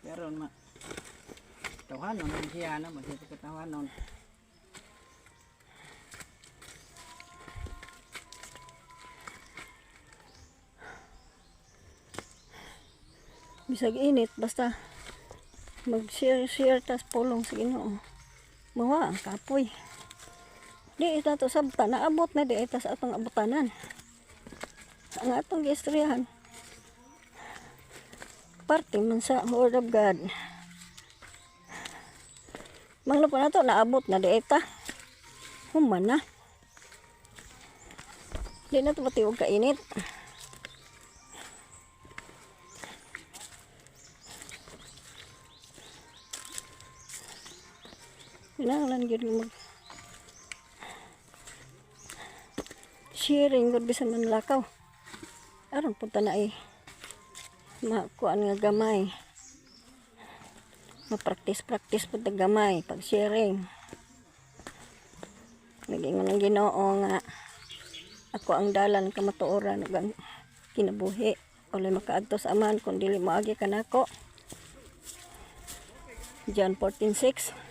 Pero tawanon ang siya na masito katawanon. Bisag init basta mag-share tas pulong sa Ginoo. Mawa ang kapoy. Di ita to sabta naabot na di ita sa atong abutanan. Ang atong giistoryahan parte man sa Word of God. Manglo pa na to naabot na di ita. Human na. Di na to matiwag kainit. Kinahanglan gyud mag sharing gud bisan man lakaw. Aron punta na makuan nga gamay. Mapraktis pud gamay pag sharing. Naging ang Ginoo nga ako ang dalan kamatuoran ug ang kinabuhi. Wala makaadto sa aman kun dili moagi kanako. John 14:6.